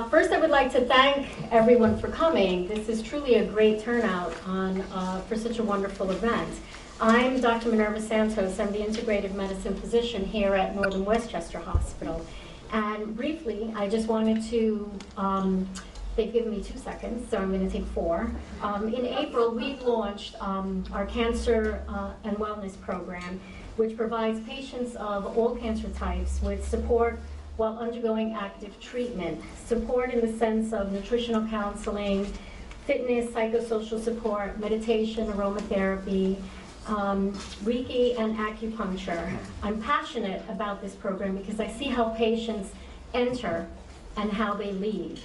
First, I would like to thank everyone for coming. This is truly a great turnout for such a wonderful event. I'm Dr. Minerva Santos. I'm the Integrative Medicine physician here at Northern Westchester Hospital. And briefly, I just wanted to, they've given me 2 seconds, so I'm going to take 4. In April, we launched our Cancer and Wellness Program, which provides patients of all cancer types with support while undergoing active treatment. Support in the sense of nutritional counseling, fitness, psychosocial support, meditation, aromatherapy, Reiki, and acupuncture. I'm passionate about this program because I see how patients enter and how they leave.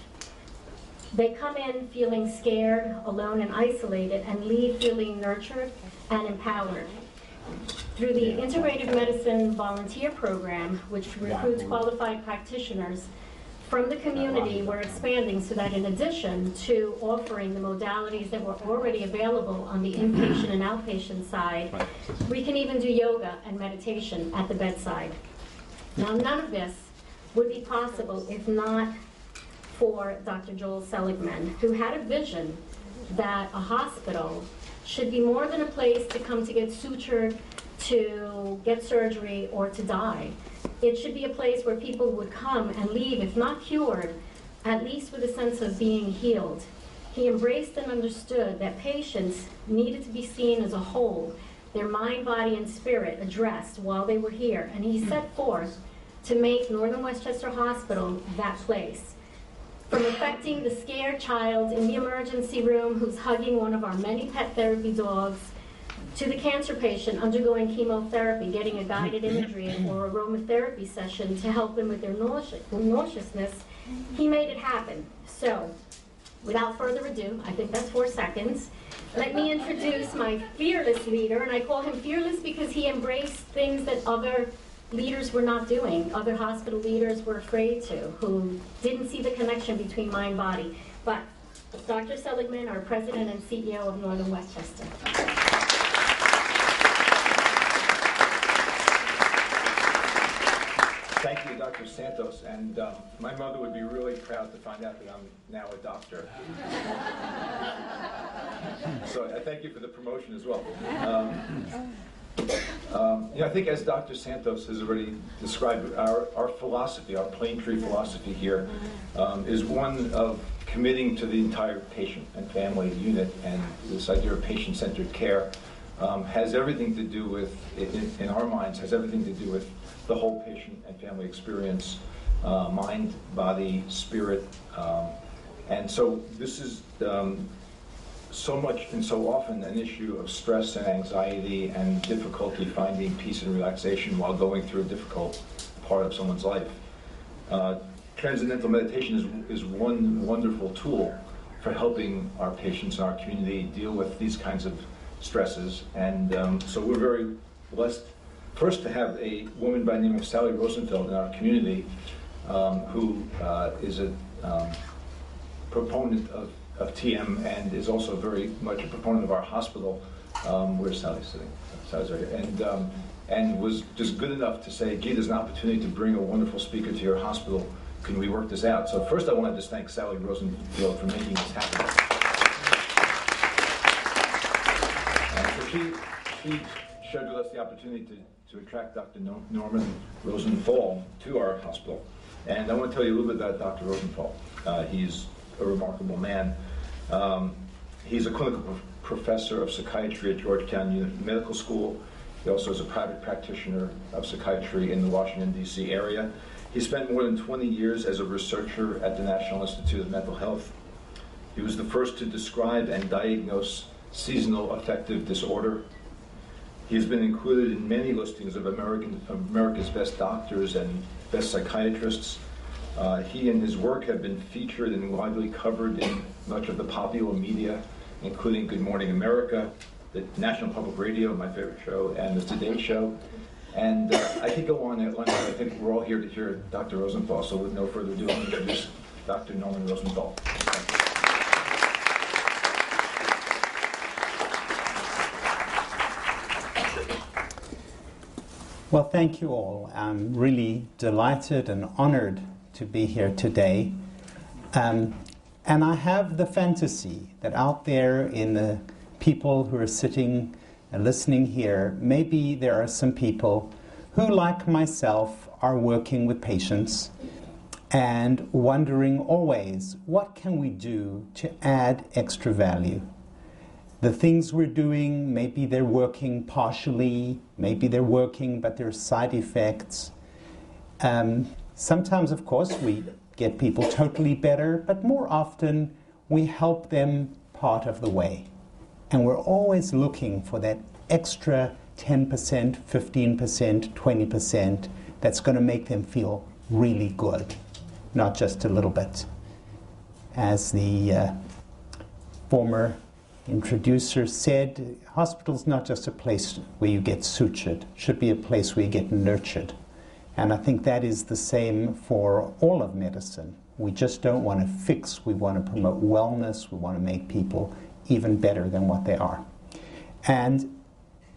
They come in feeling scared, alone, and isolated, and leave feeling nurtured and empowered. Through the Integrative Medicine Volunteer Program, which recruits qualified practitioners from the community, we're expanding so that in addition to offering the modalities that were already available on the inpatient and outpatient side, we can even do yoga and meditation at the bedside. Now, none of this would be possible if not for Dr. Joel Seligman, who had a vision that a hospital should be more than a place to come to get sutured, to get surgery, or to die. It should be a place where people would come and leave, if not cured, at least with a sense of being healed. He embraced and understood that patients needed to be seen as a whole, their mind, body, and spirit addressed while they were here. And he set forth to make Northern Westchester Hospital that place. From affecting the scared child in the emergency room who's hugging one of our many pet therapy dogs, to the cancer patient undergoing chemotherapy, getting a guided imagery or aromatherapy session to help them with their nauseousness, he made it happen. So, without further ado, I think that's 4 seconds, let me introduce my fearless leader, and I call him fearless because he embraced things that other leaders were not doing, other hospital leaders were afraid to, who didn't see the connection between mind and body. But Dr. Seligman, our president and CEO of Northern Westchester. Thank you, Dr. Santos, and my mother would be really proud to find out that I'm now a doctor. So I thank you for the promotion as well. I think as Dr. Santos has already described, our philosophy, our plane tree philosophy here, is one of committing to the entire patient and family unit, and this idea of patient-centered care has everything to do with, in our minds, has everything to do with the whole patient and family experience, mind, body, spirit, and so this is so much and so often an issue of stress and anxiety and difficulty finding peace and relaxation while going through a difficult part of someone's life. Transcendental meditation is one wonderful tool for helping our patients in our community deal with these kinds of stresses, and so we're very blessed first to have a woman by the name of Sally Rosenthal in our community who is a proponent of TM and is also very much a proponent of our hospital. Where's Sally sitting? Sally's right here. And was just good enough to say, gee, there's an opportunity to bring a wonderful speaker to your hospital. Can we work this out? So first I want to just thank Sally Rosenthal for making this happen. So she shared with us the opportunity to attract Dr. Norman Rosenthal to our hospital. And I want to tell you a little bit about Dr. Rosenthal. He's a remarkable man. He's a clinical professor of psychiatry at Georgetown Medical School. He also is a private practitioner of psychiatry in the Washington, D.C. area. He spent more than 20 years as a researcher at the National Institute of Mental Health. He was the first to describe and diagnose seasonal affective disorder. He has been included in many listings of America's best doctors and best psychiatrists. He and his work have been featured and widely covered in much of the popular media, including Good Morning America, the National Public Radio, my favorite show, and the Today Show. And I could go on at length, but I think we're all here to hear Dr. Rosenthal, so with no further ado, I'll introduce Dr. Norman Rosenthal. Well, thank you all. I'm really delighted and honored to be here today. And I have the fantasy that out there in the people who are sitting and listening here, maybe there are some people who, like myself, are working with patients and wondering always, what can we do to add extra value? The things we're doing, maybe they're working partially, maybe they're working, but there are side effects. Sometimes, of course, we get people totally better, but more often we help them part of the way. And we're always looking for that extra 10%, 15%, 20% that's going to make them feel really good, not just a little bit. As the former introducer said, hospital's not just a place where you get sutured, it should be a place where you get nurtured. And I think that is the same for all of medicine. We just don't want to fix, we want to promote wellness, we want to make people even better than what they are. And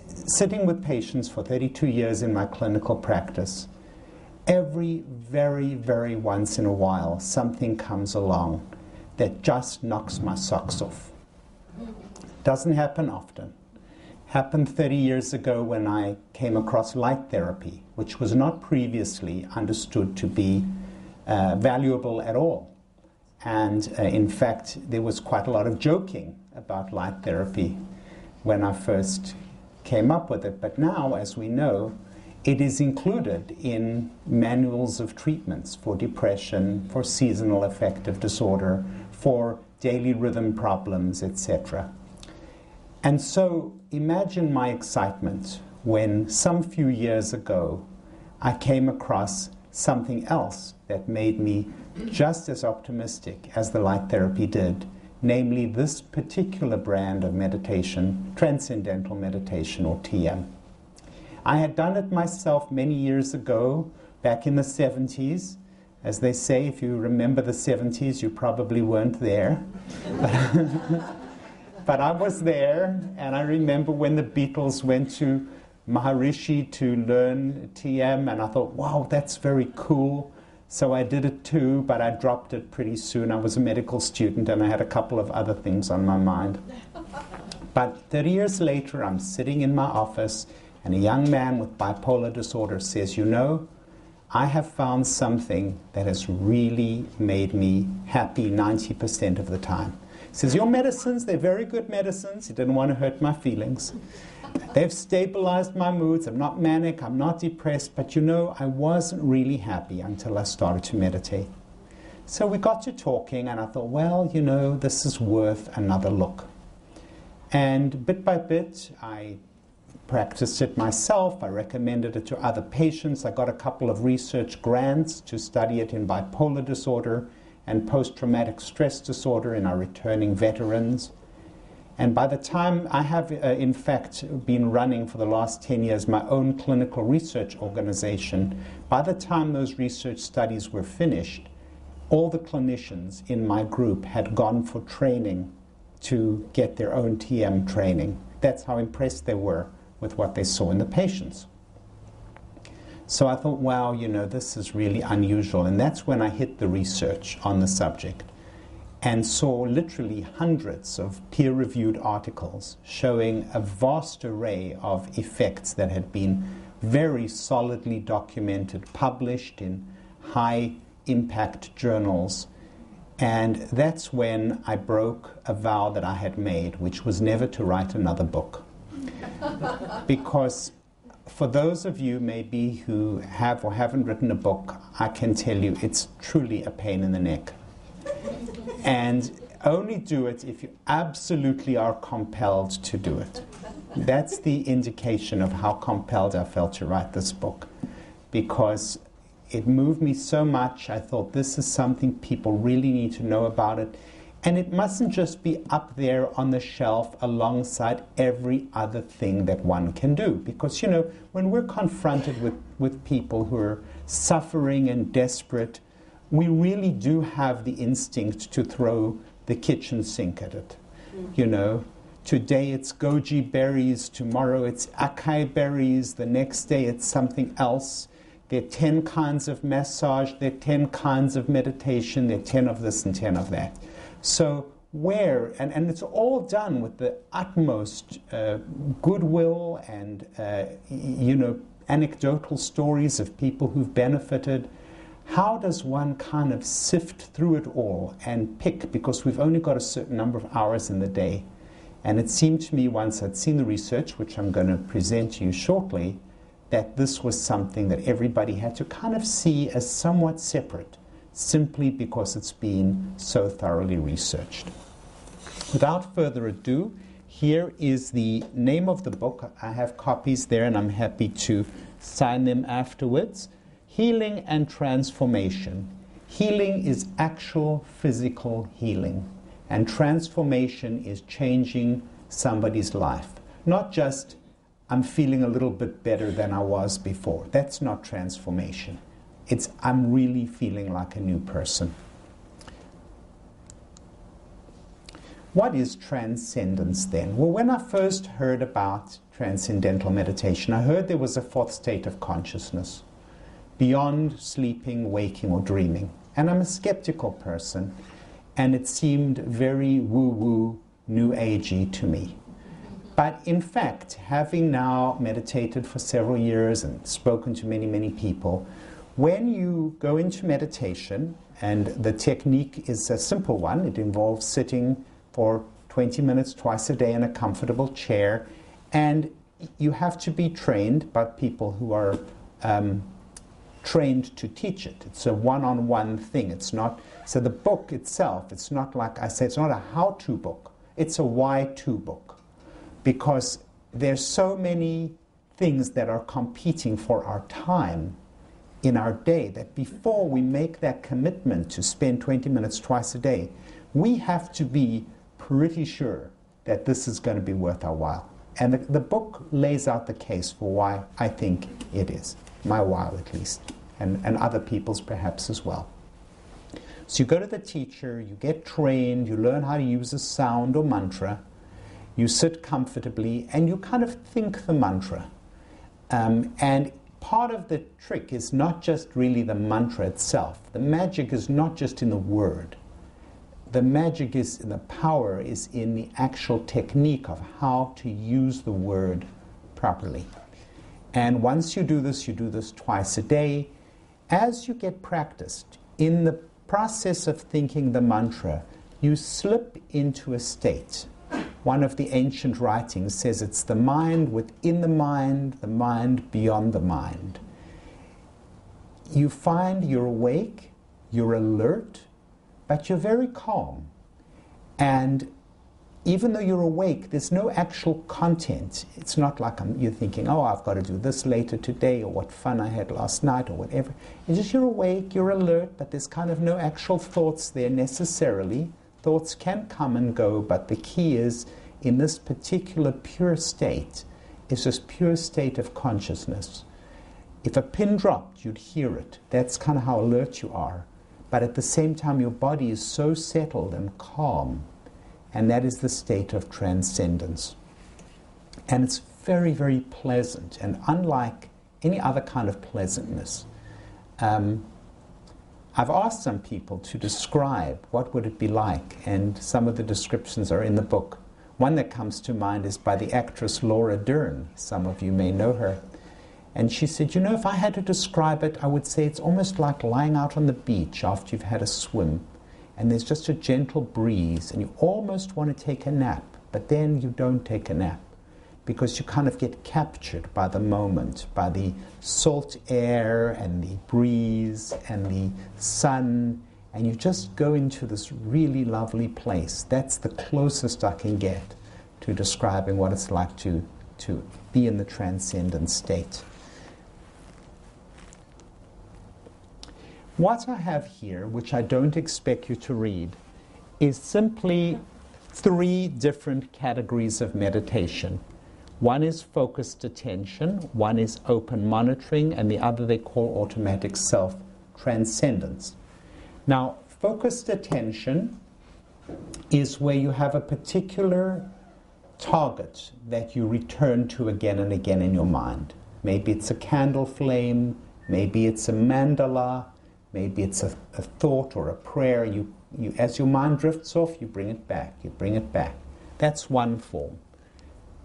sitting with patients for 32 years in my clinical practice, every very once in a while something comes along that just knocks my socks off. Doesn't happen often. Happened 30 years ago when I came across light therapy, which was not previously understood to be valuable at all. And in fact, there was quite a lot of joking about light therapy when I first came up with it. But now, as we know, it is included in manuals of treatments for depression, for seasonal affective disorder, for daily rhythm problems, etc. And so imagine my excitement when some few years ago I came across something else that made me just as optimistic as the light therapy did, namely this particular brand of meditation, Transcendental Meditation, or TM. I had done it myself many years ago, back in the 70s. As they say, if you remember the 70s, you probably weren't there. But I was there, and I remember when the Beatles went to Maharishi to learn TM, and I thought, wow, that's very cool. So I did it too, but I dropped it pretty soon. I was a medical student, and I had a couple of other things on my mind. But 30 years later, I'm sitting in my office, and a young man with bipolar disorder says, you know, I have found something that has really made me happy 90% of the time. He says, your medicines, they're very good medicines. He didn't want to hurt my feelings. They've stabilized my moods. I'm not manic, I'm not depressed, but you know, I wasn't really happy until I started to meditate. So we got to talking, and I thought, well, you know, this is worth another look. And bit by bit, I practiced it myself. I recommended it to other patients. I got a couple of research grants to study it in bipolar disorder and post-traumatic stress disorder in our returning veterans. And by the time I have, in fact, been running for the last 10 years my own clinical research organization, by the time those research studies were finished, all the clinicians in my group had gone for training to get their own TM training. That's how impressed they were with what they saw in the patients. So I thought, wow, you know, this is really unusual. And that's when I hit the research on the subject and saw literally hundreds of peer-reviewed articles showing a vast array of effects that had been very solidly documented, published in high-impact journals. And that's when I broke a vow that I had made, which was never to write another book. Because for those of you maybe who have or haven't written a book, I can tell you it's truly a pain in the neck. And only do it if you absolutely are compelled to do it. That's the indication of how compelled I felt to write this book. Because it moved me so much, I thought this is something people really need to know about it. And it mustn't just be up there on the shelf alongside every other thing that one can do. Because, you know, when we're confronted with people who are suffering and desperate, we really do have the instinct to throw the kitchen sink at it. You know, today it's goji berries, tomorrow it's acai berries, the next day it's something else. There are 10 kinds of massage, there are 10 kinds of meditation, there are 10 of this and 10 of that. So where, and it's all done with the utmost goodwill and, anecdotal stories of people who've benefited. How does one kind of sift through it all and pick, because we've only got a certain number of hours in the day. And it seemed to me, once I'd seen the research, which I'm going to present to you shortly, that this was something that everybody had to kind of see as somewhat separate, simply because it's been so thoroughly researched. Without further ado, here is the name of the book. I have copies there, and I'm happy to sign them afterwards. Healing and Transformation. Healing is actual physical healing, and transformation is changing somebody's life. Not just, I'm feeling a little bit better than I was before. That's not transformation. It's, I'm really feeling like a new person. What is transcendence then? Well, when I first heard about Transcendental Meditation, I heard there was a fourth state of consciousness, beyond sleeping, waking, or dreaming. And I'm a skeptical person, and it seemed very woo-woo, new agey to me. But in fact, having now meditated for several years and spoken to many, many people, when you go into meditation, and the technique is a simple one, it involves sitting for 20 minutes twice a day in a comfortable chair, and you have to be trained by people who are trained to teach it. It's a one-on-one thing. It's not, so the book itself, it's not like I say, it's not a how-to book. It's a why-to book, because there's so many things that are competing for our time in our day that before we make that commitment to spend 20 minutes twice a day, we have to be pretty sure that this is going to be worth our while. And the book lays out the case for why I think it is. My while, at least, and other people's perhaps as well. So you go to the teacher, you get trained, you learn how to use a sound or mantra, you sit comfortably, and you kind of think the mantra. And part of the trick is not just really the mantra itself. The magic is not just in the word. The magic is, the power is in the actual technique of how to use the word properly. And once you do this twice a day. As you get practiced, in the process of thinking the mantra, you slip into a state. One of the ancient writings says it's the mind within the mind beyond the mind. You find you're awake, you're alert, but you're very calm. And even though you're awake, there's no actual content. It's not like you're thinking, oh, I've got to do this later today, or what fun I had last night, or whatever. It's just you're awake, you're alert, but there's kind of no actual thoughts there necessarily. Thoughts can come and go, but the key is, in this particular pure state, is this pure state of consciousness. If a pin dropped, you'd hear it. That's kind of how alert you are. But at the same time, your body is so settled and calm. And that is the state of transcendence. And it's very, very pleasant. And unlike any other kind of pleasantness, I've asked some people to describe what would it be like. And some of the descriptions are in the book. One that comes to mind is by the actress Laura Dern. Some of you may know her. And she said, you know, if I had to describe it, I would say it's almost like lying out on the beach after you've had a swim. And there's just a gentle breeze, and you almost want to take a nap, but then you don't take a nap, because you kind of get captured by the moment, by the salt air and the breeze and the sun, and you just go into this really lovely place. That's the closest I can get to describing what it's like to be in the transcendent state. What I have here, which I don't expect you to read, is simply 3 different categories of meditation. One is focused attention, one is open monitoring, and the other they call automatic self-transcendence. Now, focused attention is where you have a particular target that you return to again and again in your mind. Maybe it's a candle flame, maybe it's a mandala, maybe it's a thought or a prayer. You, as your mind drifts off, you bring it back, you bring it back. That's one form.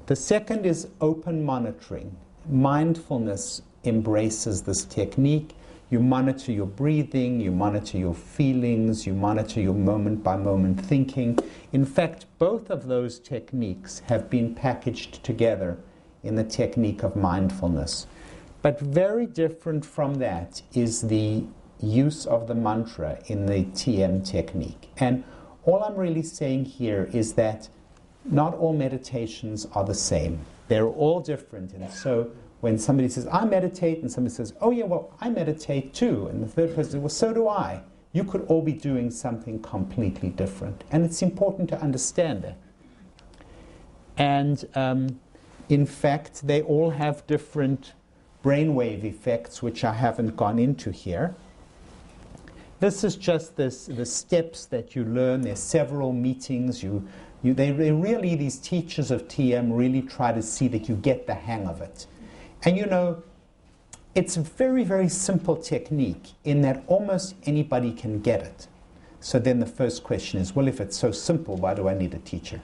The second is open monitoring. Mindfulness embraces this technique. You monitor your breathing, you monitor your feelings, you monitor your moment-by-moment thinking. In fact, both of those techniques have been packaged together in the technique of mindfulness. But very different from that is the use of the mantra in the TM technique. And all I'm really saying here is that not all meditations are the same. They're all different. And so when somebody says, I meditate, and somebody says, oh yeah, well, I meditate too, and the third person says, well, so do I. You could all be doing something completely different. And it's important to understand that. And in fact, they all have different brainwave effects, which I haven't gone into here. This is just the steps that you learn. There's several meetings. They really, these teachers of TM really try to see that you get the hang of it. And you know, it's a very, very simple technique in that almost anybody can get it. So then the first question is, well, if it's so simple, why do I need a teacher?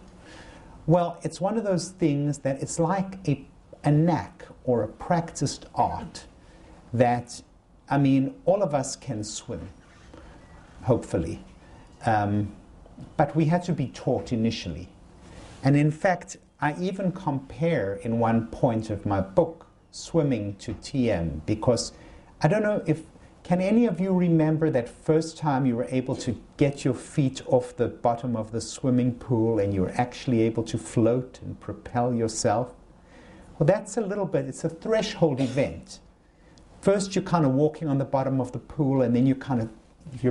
Well, it's one of those things that it's like a knack or a practiced art that, I mean, all of us can swim, hopefully. But we had to be taught initially. And in fact, I even compare in one point of my book swimming to TM, because I don't know if, can any of you remember that first time you were able to get your feet off the bottom of the swimming pool and you were actually able to float and propel yourself? Well, that's a little bit, it's a threshold event. First you're kind of walking on the bottom of the pool, and then you're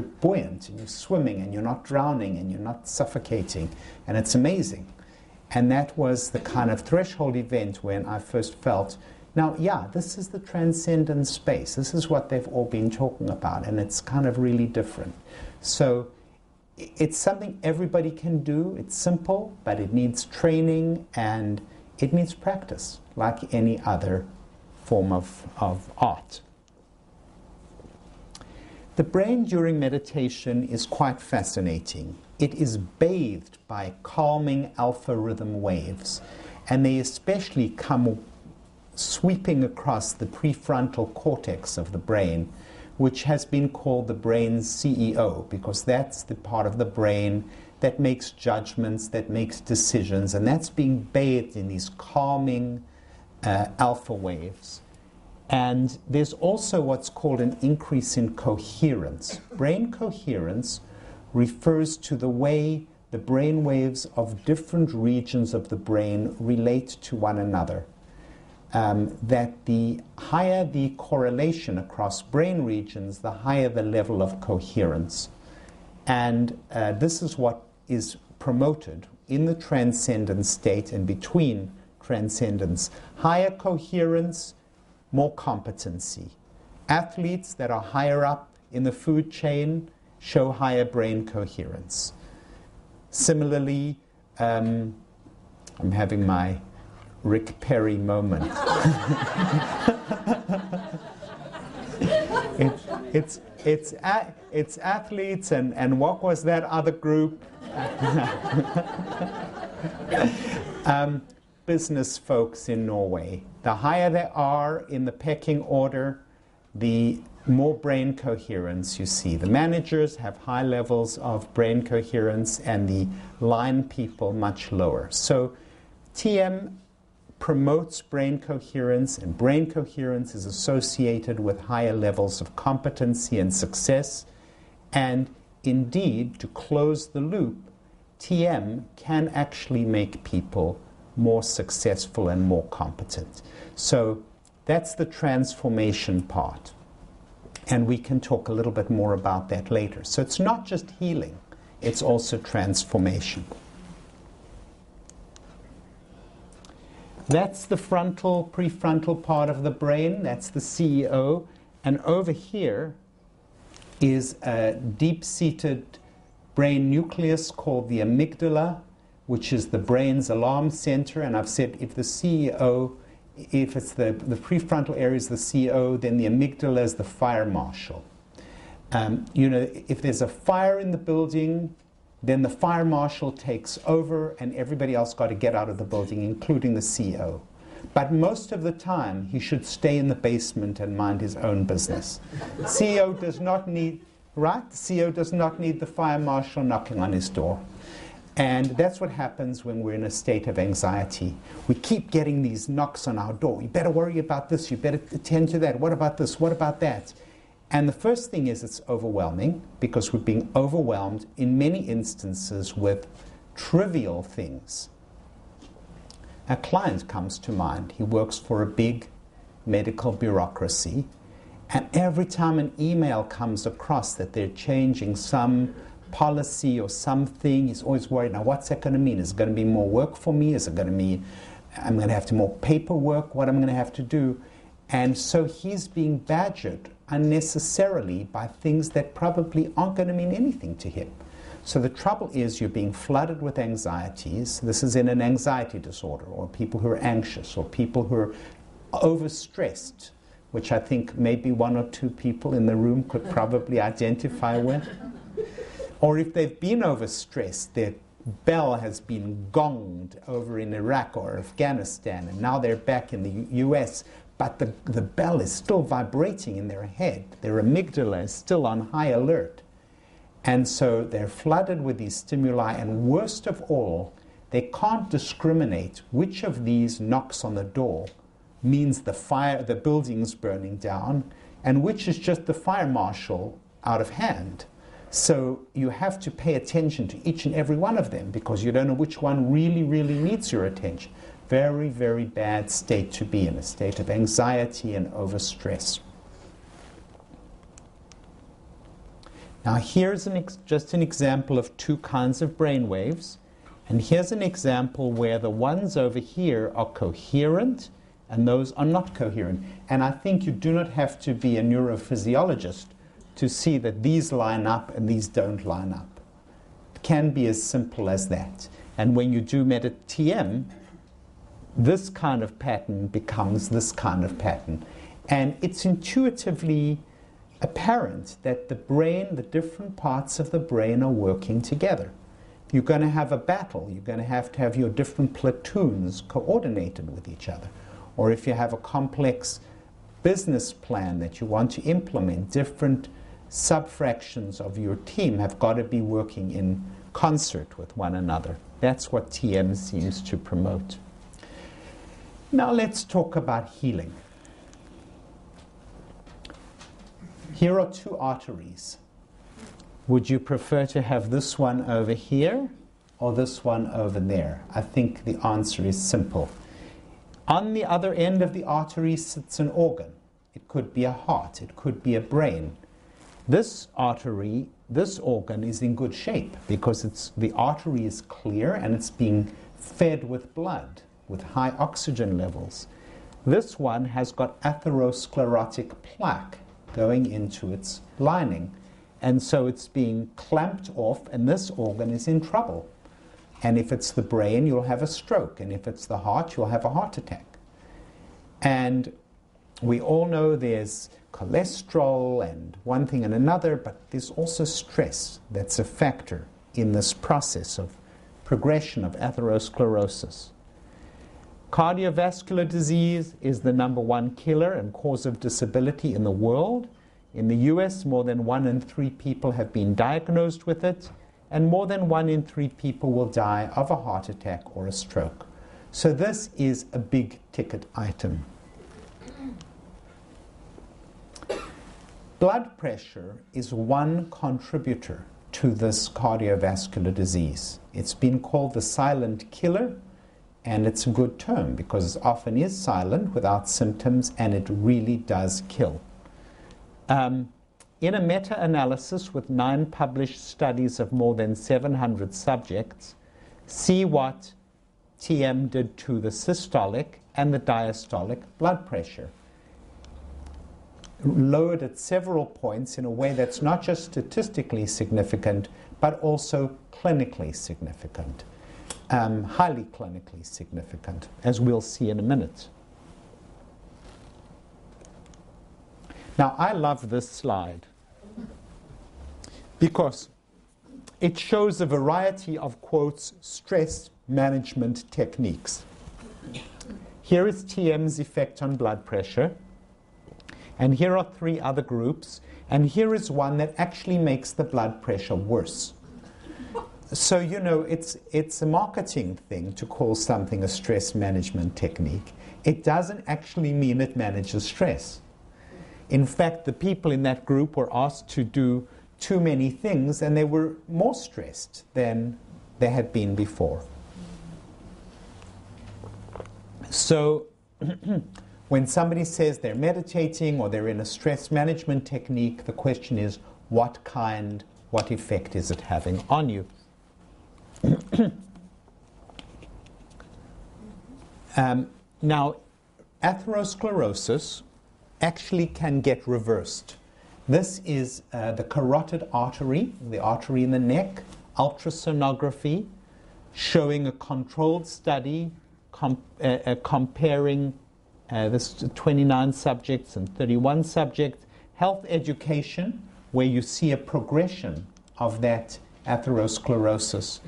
buoyant and you're swimming and you're not drowning and you're not suffocating, and it's amazing. And that was the kind of threshold event when I first felt, now, yeah, this is the transcendent space. This is what they've all been talking about, and it's kind of really different. So it's something everybody can do. It's simple, but it needs training and it needs practice, like any other form of art. The brain during meditation is quite fascinating. It is bathed by calming alpha rhythm waves, and they especially come sweeping across the prefrontal cortex of the brain, which has been called the brain's CEO, because that's the part of the brain that makes judgments, that makes decisions, and that's being bathed in these calming alpha waves. And there's also what's called an increase in coherence. Brain coherence refers to the way the brain waves of different regions of the brain relate to one another. That the higher the correlation across brain regions, the higher the level of coherence. And this is what is promoted in the transcendent state and between transcendence. Higher coherence, more competency. Athletes that are higher up in the food chain show higher brain coherence. Similarly, I'm having my Rick Perry moment. It's athletes and what was that other group? Business folks in Norway. The higher they are in the pecking order, the more brain coherence you see. The managers have high levels of brain coherence and the line people much lower. So TM promotes brain coherence, and brain coherence is associated with higher levels of competency and success. And indeed, to close the loop, TM can actually make people more successful and more competent. So that's the transformation part. And we can talk a little bit more about that later. So it's not just healing, it's also transformation. That's the prefrontal part of the brain. That's the CEO. And over here is a deep-seated brain nucleus called the amygdala, which is the brain's alarm center. And I've said if the CEO if it's the prefrontal area is the CO, then the amygdala is the fire marshal. If there's a fire in the building, then the fire marshal takes over and everybody else got to get out of the building, including the CO. But most of the time, he should stay in the basement and mind his own business. CO does not need, right? CO does not need the fire marshal knocking on his door. And that's what happens when we're in a state of anxiety. We keep getting these knocks on our door. You better worry about this. You better attend to that. What about this? What about that? And the first thing is it's overwhelming, because we're being overwhelmed in many instances with trivial things. A client comes to mind. He works for a big medical bureaucracy, and every time an email comes across that they're changing some policy or something, he's always worried, now what's that going to mean? Is it going to be more work for me? Is it going to mean I'm going to have to more paperwork? What am I going to have to do? And so he's being badgered unnecessarily by things that probably aren't going to mean anything to him. So the trouble is you're being flooded with anxieties. This is in an anxiety disorder, or people who are anxious, or people who are overstressed, which I think maybe one or two people in the room could probably identify with. Or if they've been overstressed, their bell has been gonged over in Iraq or Afghanistan, and now they're back in the US, but the bell is still vibrating in their head. Their amygdala is still on high alert. And so they're flooded with these stimuli, and worst of all, they can't discriminate which of these knocks on the door means the building's burning down, and which is just the fire marshal out of hand. So you have to pay attention to each and every one of them, because you don't know which one really, really needs your attention. Very, very bad state to be in, a state of anxiety and overstress. Now here's just an example of two kinds of brain waves. And here's an example where the ones over here are coherent and those are not coherent. And I think you do not have to be a neurophysiologist to see that these line up and these don't line up. It can be as simple as that. And when you do TM, this kind of pattern becomes this kind of pattern. And it's intuitively apparent that the brain, the different parts of the brain are working together. You're going to have a battle. You're going to have your different platoons coordinated with each other. Or if you have a complex business plan that you want to implement, different subfractions of your team have got to be working in concert with one another. That's what TM seems to promote. Now let's talk about healing. Here are two arteries. Would you prefer to have this one over here or this one over there? I think the answer is simple. On the other end of the artery sits an organ. It could be a heart, it could be a brain. This artery, this organ is in good shape because the artery is clear and it's being fed with blood, with high oxygen levels. This one has got atherosclerotic plaque going into its lining. And so it's being clamped off, and this organ is in trouble. And if it's the brain, you'll have a stroke. And if it's the heart, you'll have a heart attack. And we all know there's cholesterol and one thing and another, but there's also stress that's a factor in this process of progression of atherosclerosis. Cardiovascular disease is the #1 killer and cause of disability in the world. In the US, more than 1 in 3 people have been diagnosed with it, and more than 1 in 3 people will die of a heart attack or a stroke. So this is a big ticket item. Blood pressure is one contributor to this cardiovascular disease. It's been called the silent killer, and it's a good term because it often is silent without symptoms, and it really does kill. In a meta-analysis with 9 published studies of more than 700 subjects, see what TM did to the systolic and the diastolic blood pressure. Lowered at several points in a way that's not just statistically significant, but also clinically significant, highly clinically significant, as we'll see in a minute. Now, I love this slide because it shows a variety of, quotes, stress management techniques. Here is TM's effect on blood pressure, and here are 3 other groups, and here is one that actually makes the blood pressure worse. So, you know, it's a marketing thing to call something a stress management technique. It doesn't actually mean it manages stress. In fact, the people in that group were asked to do too many things, and they were more stressed than they had been before. So when somebody says they're meditating or they're in a stress management technique, the question is, what effect is it having on you? Now, atherosclerosis actually can get reversed. This is the carotid artery, the artery in the neck, ultrasonography, showing a controlled study comparing this 29 subjects and 31 subjects, health education, where you see a progression of that atherosclerosis,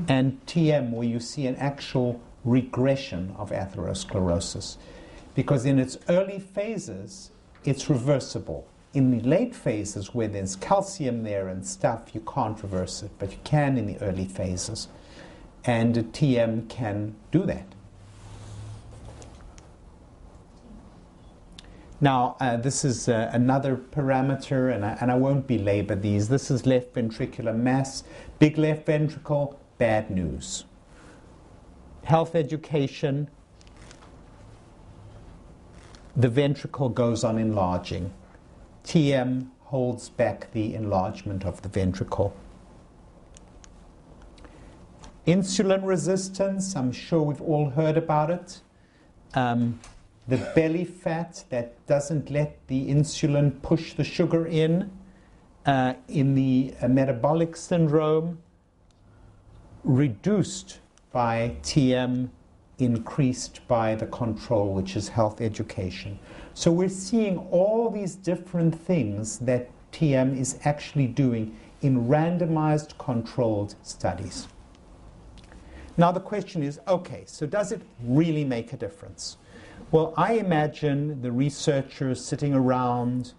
and TM, where you see an actual regression of atherosclerosis. Because in its early phases, it's reversible. In the late phases, where there's calcium there and stuff, you can't reverse it, but you can in the early phases. And TM can do that. Now, this is another parameter, and I won't belabor these. This is left ventricular mass, big left ventricle, bad news. Health education, the ventricle goes on enlarging. TM holds back the enlargement of the ventricle. Insulin resistance, I'm sure we've all heard about it. The belly fat that doesn't let the insulin push the sugar in the metabolic syndrome, reduced by TM, increased by the control, which is health education. So we're seeing all these different things that TM is actually doing in randomized controlled studies. Now the question is, okay, so does it really make a difference? Well, I imagine the researchers sitting around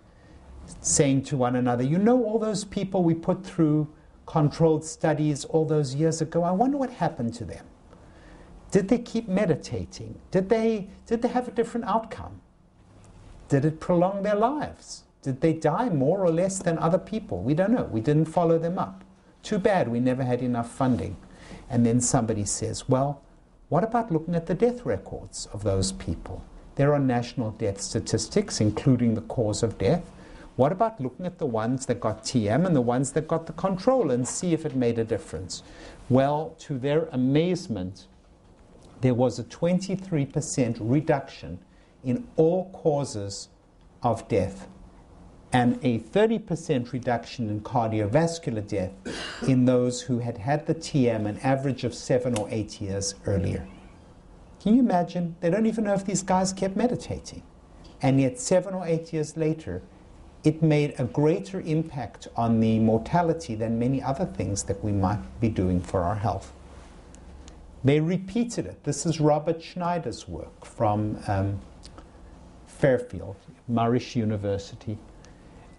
saying to one another, you know, all those people we put through controlled studies all those years ago, I wonder what happened to them. Did they keep meditating? Did they have a different outcome? Did it prolong their lives? Did they die more or less than other people? We don't know. We didn't follow them up. Too bad we never had enough funding. And then somebody says, well, what about looking at the death records of those people? There are national death statistics, including the cause of death. What about looking at the ones that got TM and the ones that got the control and see if it made a difference? Well, to their amazement, there was a 23% reduction in all causes of death and a 30% reduction in cardiovascular death in those who had had the TM an average of 7 or 8 years earlier. Can you imagine? They don't even know if these guys kept meditating. And yet 7 or 8 years later, it made a greater impact on the mortality than many other things that we might be doing for our health. They repeated it. This is Robert Schneider's work from Fairfield, Monash University.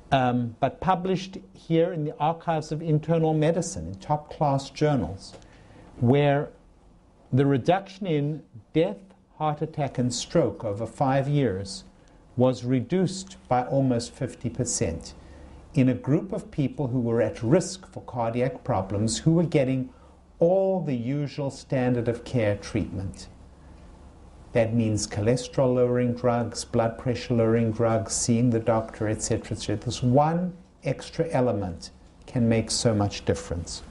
But published here in the Archives of Internal Medicine in top-class journals, where the reduction in death, heart attack, and stroke over 5 years was reduced by almost 50% in a group of people who were at risk for cardiac problems, who were getting all the usual standard of care treatment. That means cholesterol-lowering drugs, blood pressure-lowering drugs, seeing the doctor, etc., etc. This one extra element can make so much difference.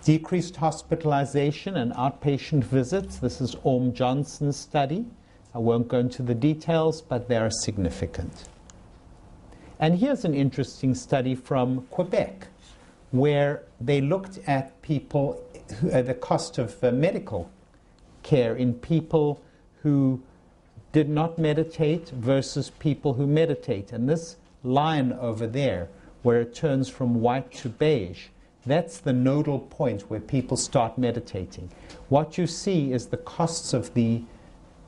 Decreased hospitalization and outpatient visits. This is Orm Johnson's study. I won't go into the details, but they are significant. And here's an interesting study from Quebec, where they looked at people, the cost of medical care in people who did not meditate versus people who meditate. And this line over there, where it turns from white to beige, that's the nodal point where people start meditating. What you see is the costs of the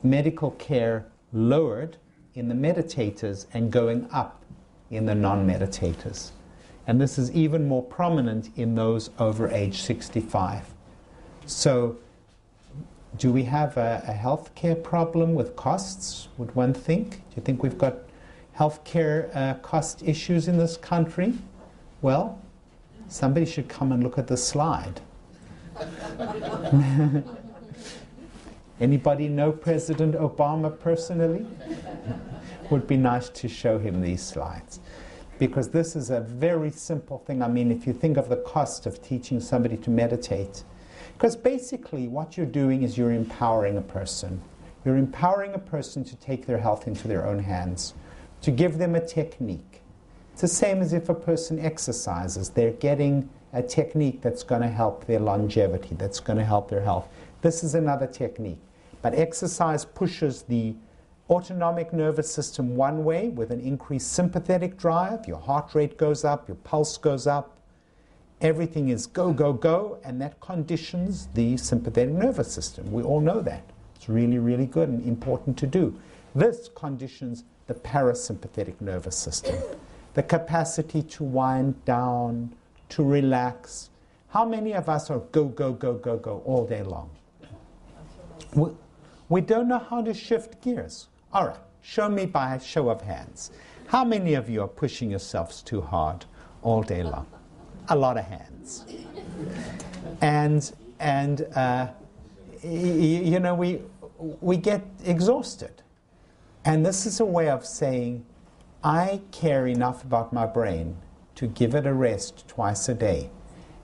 medical care lowered in the meditators and going up in the non-meditators. And this is even more prominent in those over age 65. So, do we have a healthcare problem with costs, would one think? Do you think we've got healthcare cost issues in this country? Well, somebody should come and look at the slide. Anybody know President Obama personally? Would be nice to show him these slides. Because this is a very simple thing. I mean, if you think of the cost of teaching somebody to meditate, because basically what you're doing is you're empowering a person. You're empowering a person to take their health into their own hands, to give them a technique. It's the same as if a person exercises. They're getting a technique that's going to help their longevity, that's going to help their health. This is another technique. But exercise pushes the autonomic nervous system one way with an increased sympathetic drive. Your heart rate goes up, your pulse goes up. Everything is go, go, go, and that conditions the sympathetic nervous system. We all know that. It's really, really good and important to do. This conditions the parasympathetic nervous system, the capacity to wind down, to relax. How many of us are go, go, go, go, go all day long? We don't know how to shift gears. All right, show me by a show of hands. How many of you are pushing yourselves too hard all day long? A lot of hands. And you know, we get exhausted. And this is a way of saying, I care enough about my brain to give it a rest twice a day.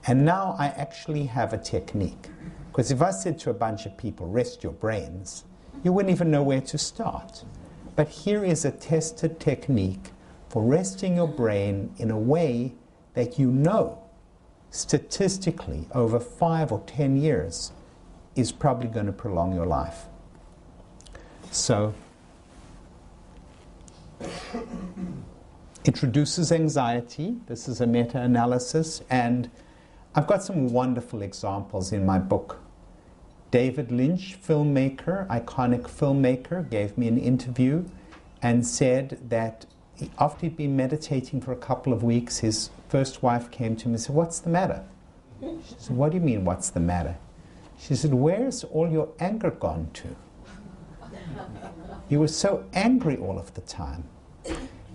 And now I actually have a technique. Because if I said to a bunch of people, rest your brains, you wouldn't even know where to start. But here is a tested technique for resting your brain in a way that you know, statistically, over 5 or 10 years, is probably going to prolong your life. So, it reduces anxiety. This is a meta-analysis, and I've got some wonderful examples in my book. David Lynch, filmmaker, iconic filmmaker, gave me an interview and said that after he'd been meditating for a couple of weeks, his first wife came to him and said, "What's the matter?" She said, "What do you mean, what's the matter?" She said, "Where's all your anger gone to? You were so angry all of the time."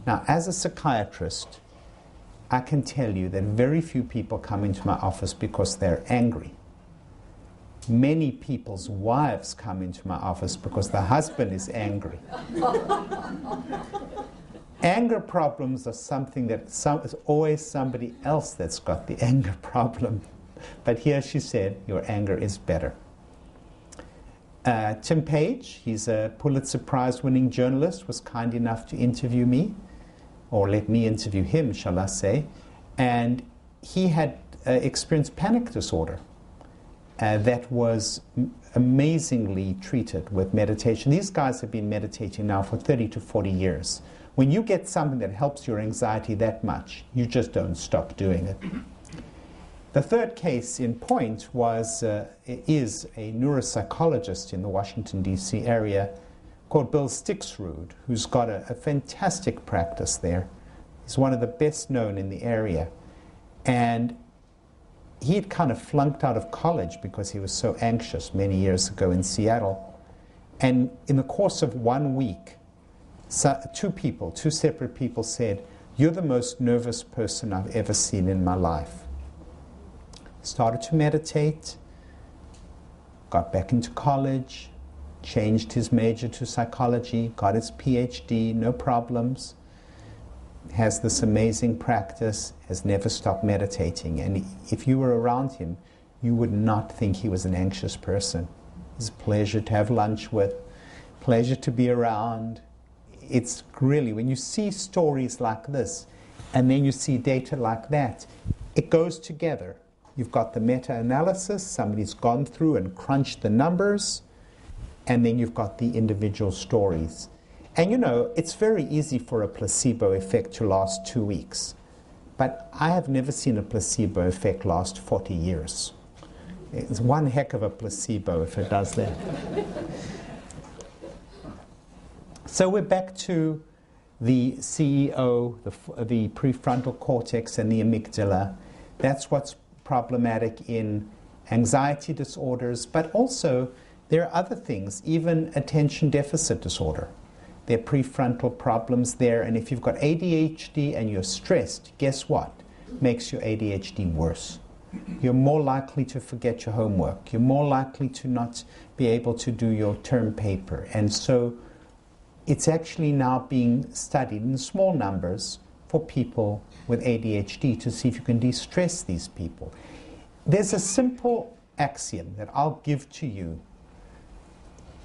Now, as a psychiatrist, I can tell you that very few people come into my office because they're angry. Many people's wives come into my office because the husband is angry. Anger problems are something that it's always somebody else that's got the anger problem. But here she said, your anger is better. Tim Page, he's a Pulitzer Prize-winning journalist, was kind enough to interview me, or let me interview him, shall I say, and he had experienced panic disorder that was amazingly treated with meditation. These guys have been meditating now for 30 to 40 years. When you get something that helps your anxiety that much, you just don't stop doing it. The third case in point is a neuropsychologist in the Washington, D.C. area called Bill Stixrud, who's got a fantastic practice there. He's one of the best known in the area. And he had kind of flunked out of college because he was so anxious many years ago in Seattle. And in the course of 1 week, two separate people said, "You're the most nervous person I've ever seen in my life." Started to meditate, got back into college, changed his major to psychology, got his PhD, no problems, has this amazing practice, has never stopped meditating. And if you were around him, you would not think he was an anxious person. It's a pleasure to have lunch with, pleasure to be around. It's really, when you see stories like this, and then you see data like that, it goes together. You've got the meta-analysis, somebody's gone through and crunched the numbers, and then you've got the individual stories. And you know, it's very easy for a placebo effect to last 2 weeks. But I have never seen a placebo effect last 40 years. It's one heck of a placebo if it does that. So we're back to the CEO, the prefrontal cortex and the amygdala. That's what's problematic in anxiety disorders, but also there are other things, even attention deficit disorder. There are prefrontal problems there, and if you've got ADHD and you're stressed, guess what? Makes your ADHD worse. You're more likely to forget your homework. You're more likely to not be able to do your term paper. And so it's actually now being studied in small numbers for people with ADHD to see if you can de-stress these people. There's a simple axiom that I'll give to you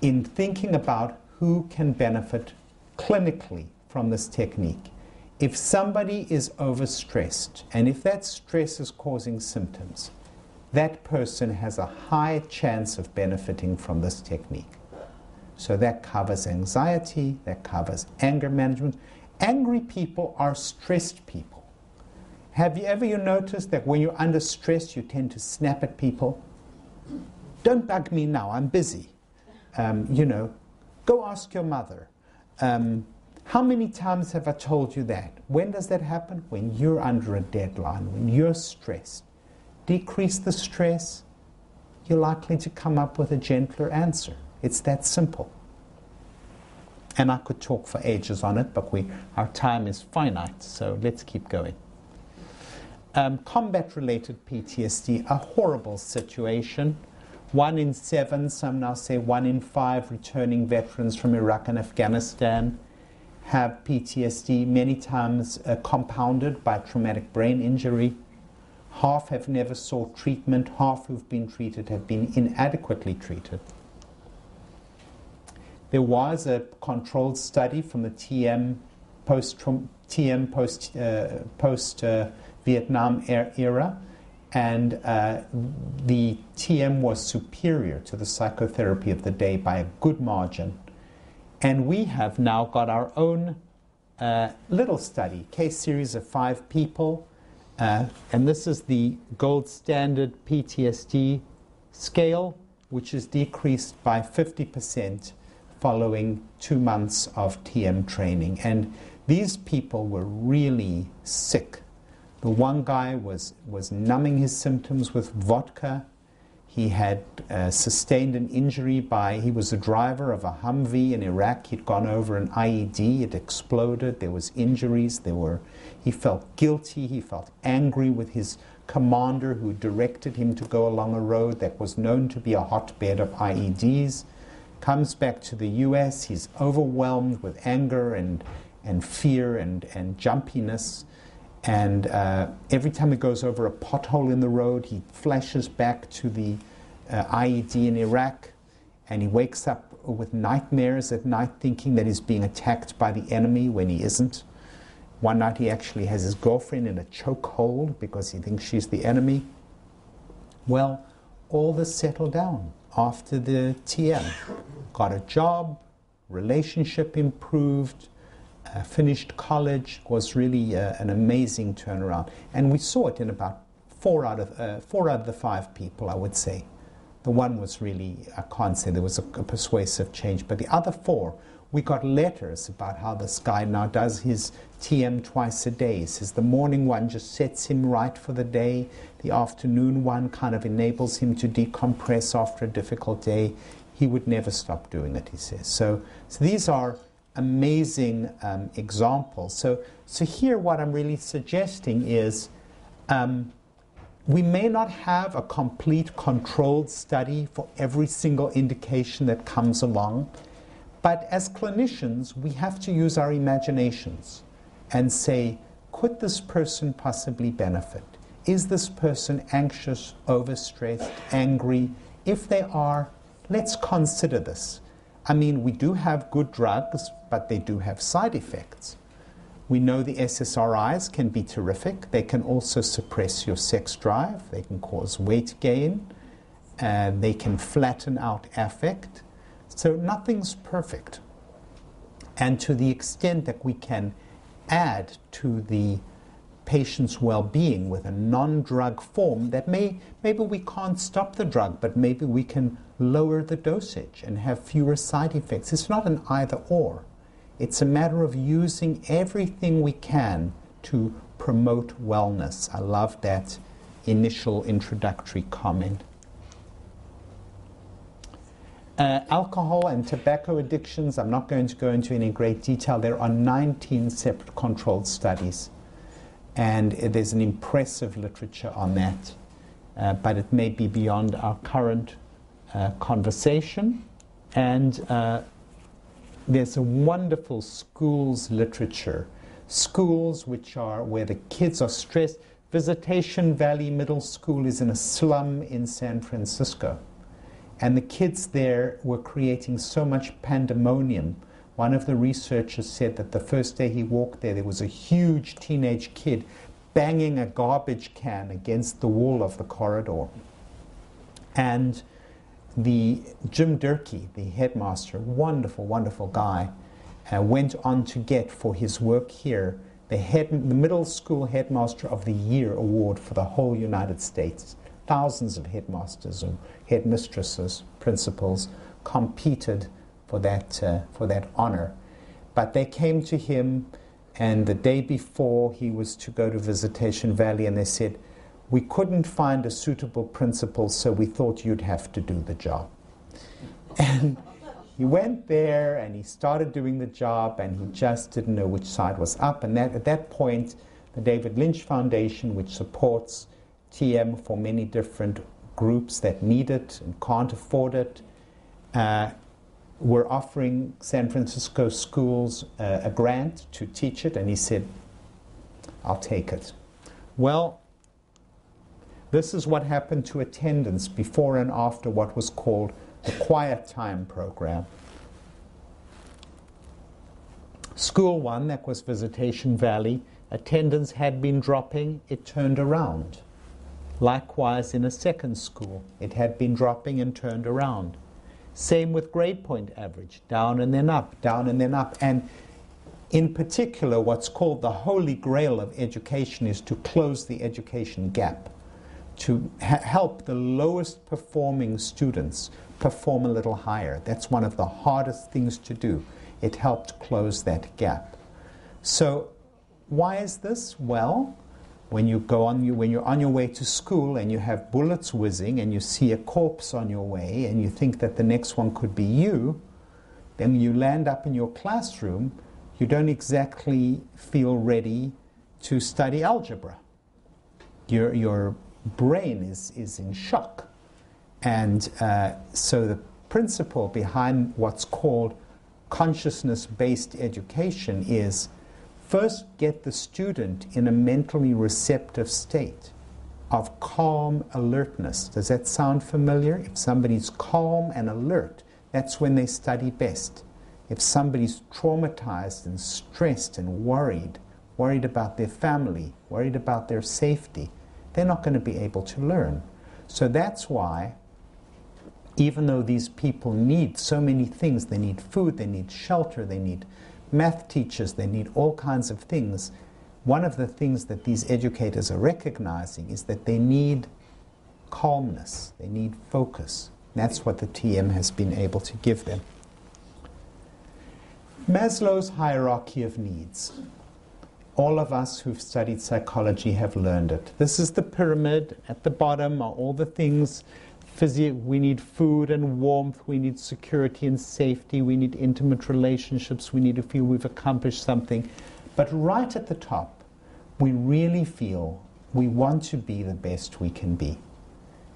in thinking about who can benefit clinically from this technique. If somebody is overstressed, and if that stress is causing symptoms, that person has a high chance of benefiting from this technique. So that covers anxiety, that covers anger management. Angry people are stressed people. Have you ever noticed that when you're under stress, you tend to snap at people? Don't bug me now, I'm busy. Go ask your mother. How many times have I told you that? When does that happen? When you're under a deadline, when you're stressed. Decrease the stress, you're likely to come up with a gentler answer. It's that simple. And I could talk for ages on it, but our time is finite, so let's keep going. Combat-related PTSD, a horrible situation. 1 in 7, some now say 1 in 5 returning veterans from Iraq and Afghanistan have PTSD, many times compounded by traumatic brain injury. Half have never sought treatment, half who've been treated have been inadequately treated. There was a controlled study from the TM post-Vietnam era, and the TM was superior to the psychotherapy of the day by a good margin. And we have now got our own little study, case series of 5 people, and this is the gold standard PTSD scale, which is decreased by 50% following 2 months of TM training. And these people were really sick. The one guy was numbing his symptoms with vodka. He had sustained an injury he was a driver of a Humvee in Iraq. He'd gone over an IED, it exploded, there was injuries, he felt guilty, he felt angry with his commander who directed him to go along a road that was known to be a hotbed of IEDs. Comes back to the US, he's overwhelmed with anger and fear and jumpiness. And every time he goes over a pothole in the road, he flashes back to the IED in Iraq, and he wakes up with nightmares at night thinking that he's being attacked by the enemy when he isn't. One night he actually has his girlfriend in a chokehold because he thinks she's the enemy. Well, all this settled down after the TM. Got a job, relationship improved, finished college, was really an amazing turnaround. And we saw it in about 4 out of the 5 people, I would say. The one was really, I can't say there was a persuasive change, but the other 4, we got letters about how this guy now does his TM twice a day. He says the morning one just sets him right for the day. The afternoon one kind of enables him to decompress after a difficult day. He would never stop doing it, he says. So these are amazing examples. So here what I'm really suggesting is we may not have a complete controlled study for every single indication that comes along, but as clinicians we have to use our imaginations and say, could this person possibly benefit? Is this person anxious, overstressed, angry? If they are, let's consider this. I mean, we do have good drugs, but they do have side effects. We know the SSRIs can be terrific. They can also suppress your sex drive. They can cause weight gain. They can flatten out affect. So nothing's perfect. And to the extent that we can add to the patient's well-being with a non-drug form, that maybe we can't stop the drug, but maybe we can lower the dosage and have fewer side effects. It's not an either-or. It's a matter of using everything we can to promote wellness. I love that initial introductory comment. Alcohol and tobacco addictions, I'm not going to go into any great detail. There are 19 separate controlled studies, and there's an impressive literature on that, but it may be beyond our current conversation. And there's a wonderful schools literature, schools which are where the kids are stressed. Visitation Valley Middle School is in a slum in San Francisco. And the kids there were creating so much pandemonium. One of the researchers said that the first day he walked there, there was a huge teenage kid banging a garbage can against the wall of the corridor. And the Jim Durkee, the headmaster, wonderful, wonderful guy, went on to get for his work here the Middle School Headmaster of the Year award for the whole United States. Thousands of headmasters or headmistresses, principals, competed for that honor. But they came to him, and the day before he was to go to Visitation Valley, and they said, "We couldn't find a suitable principal, so we thought you'd have to do the job." And he went there, and he started doing the job, and he just didn't know which side was up. And at that point, the David Lynch Foundation, which supports TM for many different groups that need it and can't afford it, were offering San Francisco schools a grant to teach it, and he said, "I'll take it." Well, this is what happened to attendance before and after what was called the Quiet Time program. School one, that was Visitation Valley, attendance had been dropping, it turned around. Likewise, in a second school, it had been dropping and turned around. Same with grade point average, down and then up, down and then up. And in particular, what's called the holy grail of education is to close the education gap, to help the lowest performing students perform a little higher. That's one of the hardest things to do. It helped close that gap. So why is this? Well, when you're on your way to school and you have bullets whizzing and you see a corpse on your way and you think that the next one could be you, then you land up in your classroom, you don't exactly feel ready to study algebra. Your brain is in shock. And so the principle behind what's called consciousness-based education is first get the student in a mentally receptive state of calm alertness. Does that sound familiar? If somebody's calm and alert, that's when they study best. If somebody's traumatized and stressed and worried about their family, worried about their safety, they're not going to be able to learn. So that's why, even though these people need so many things, they need food, they need shelter, they need math teachers, they need all kinds of things, one of the things that these educators are recognizing is that they need calmness, they need focus. That's what the TM has been able to give them. Maslow's hierarchy of needs. All of us who've studied psychology have learned it. This is the pyramid. At the bottom are all the things. We need food and warmth, we need security and safety, we need intimate relationships, we need to feel we've accomplished something. But right at the top, we really feel we want to be the best we can be.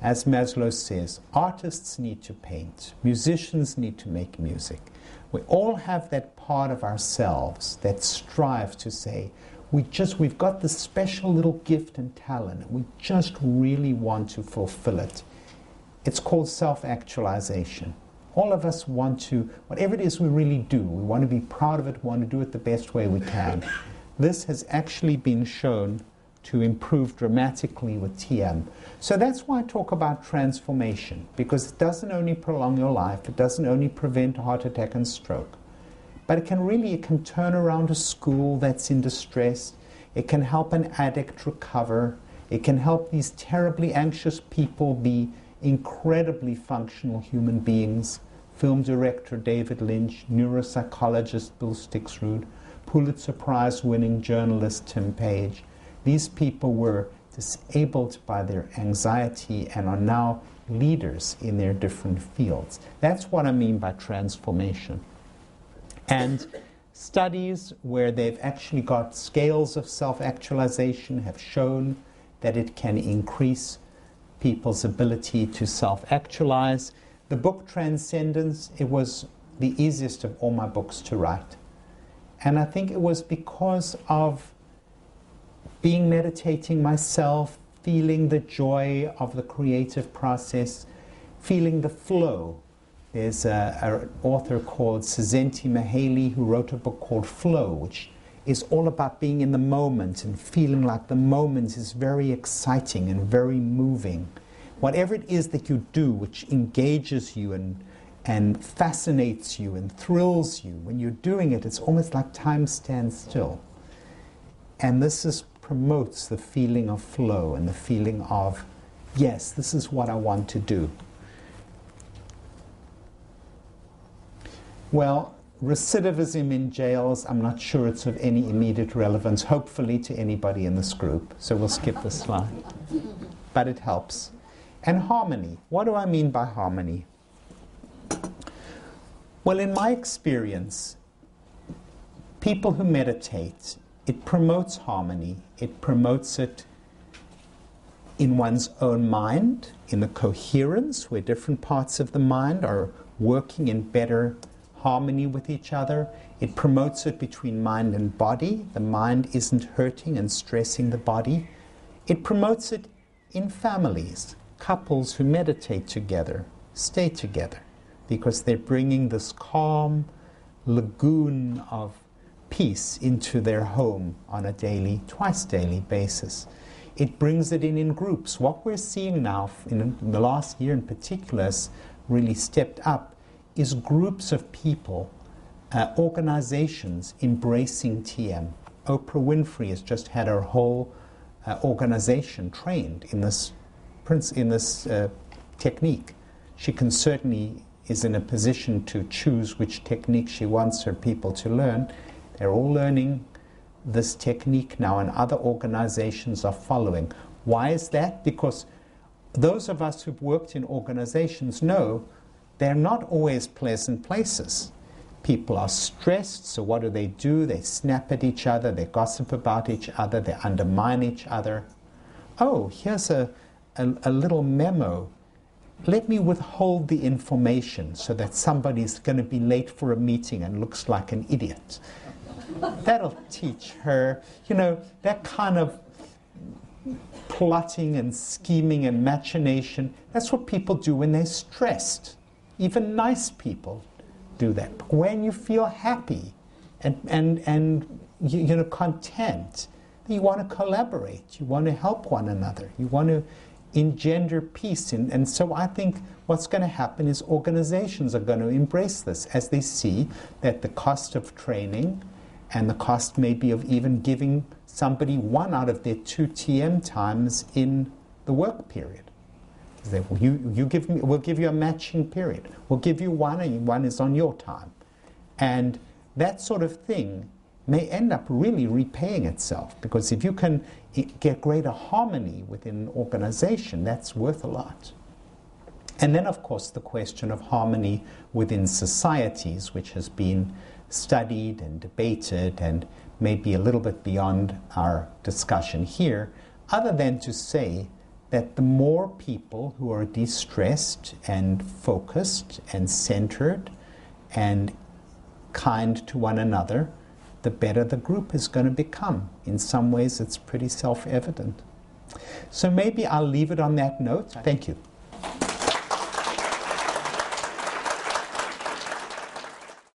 As Maslow says, artists need to paint, musicians need to make music. We all have that part of ourselves that strives to say, we've got this special little gift and talent, and we just really want to fulfill it. It's called self-actualization. All of us want to, whatever it is we really do, we want to be proud of it, we want to do it the best way we can. This has actually been shown to improve dramatically with TM. So that's why I talk about transformation, because it doesn't only prolong your life, it doesn't only prevent heart attack and stroke, but it can turn around a school that's in distress, it can help an addict recover, it can help these terribly anxious people be incredibly functional human beings. Film director David Lynch, neuropsychologist Bill Stixrud, Pulitzer Prize winning journalist Tim Page. These people were disabled by their anxiety and are now leaders in their different fields. That's what I mean by transformation. And studies where they've actually got scales of self-actualization have shown that it can increase people's ability to self-actualize. The book Transcendence, it was the easiest of all my books to write. And I think it was because of being meditating myself, feeling the joy of the creative process, feeling the flow. There's an author called Csikszentmihalyi Mihaly who wrote a book called Flow, which is all about being in the moment and feeling like the moment is very exciting and very moving. Whatever it is that you do which engages you and fascinates you and thrills you, when you're doing it, it's almost like time stands still. And this promotes the feeling of flow and the feeling of, yes, this is what I want to do. Well, recidivism in jails, I'm not sure it's of any immediate relevance, hopefully to anybody in this group, so we'll skip this slide. But it helps. And harmony. What do I mean by harmony? Well, in my experience, people who meditate, it promotes harmony. It promotes it in one's own mind, in the coherence, where different parts of the mind are working in better harmony with each other. It promotes it between mind and body. The mind isn't hurting and stressing the body. It promotes it in families. Couples who meditate together stay together because they're bringing this calm lagoon of peace into their home on a daily, twice daily basis. It brings it in groups. What we're seeing now, in the last year in particular, has really stepped up, is groups of people, organizations embracing TM. Oprah Winfrey has just had her whole organization trained in this technique. She can certainly is in a position to choose which technique she wants her people to learn. They're all learning this technique now, and other organizations are following. Why is that? Because those of us who've worked in organizations know they're not always pleasant places. People are stressed, so what do? They snap at each other, they gossip about each other, they undermine each other. Oh, here's a little memo. Let me withhold the information so that somebody's going to be late for a meeting and looks like an idiot. That'll teach her, that kind of plotting and scheming and machination. That's what people do when they're stressed. Even nice people do that. But when you feel happy and content, you want to collaborate. You want to help one another. You want to engender peace. And so I think what's going to happen is organizations are going to embrace this as they see that the cost of training and the cost maybe of even giving somebody 1 out of their 2 TM times in the work period. They, well, we'll give you a matching period. We'll give you 1 and 1 is on your time. And that sort of thing may end up really repaying itself, because if you can get greater harmony within an organization, that's worth a lot. And then, of course, the question of harmony within societies, which has been studied and debated and maybe a little bit beyond our discussion here, other than to say that the more people who are distressed and focused and centered and kind to one another, the better the group is going to become. In some ways, it's pretty self-evident. So maybe I'll leave it on that note. Thank you.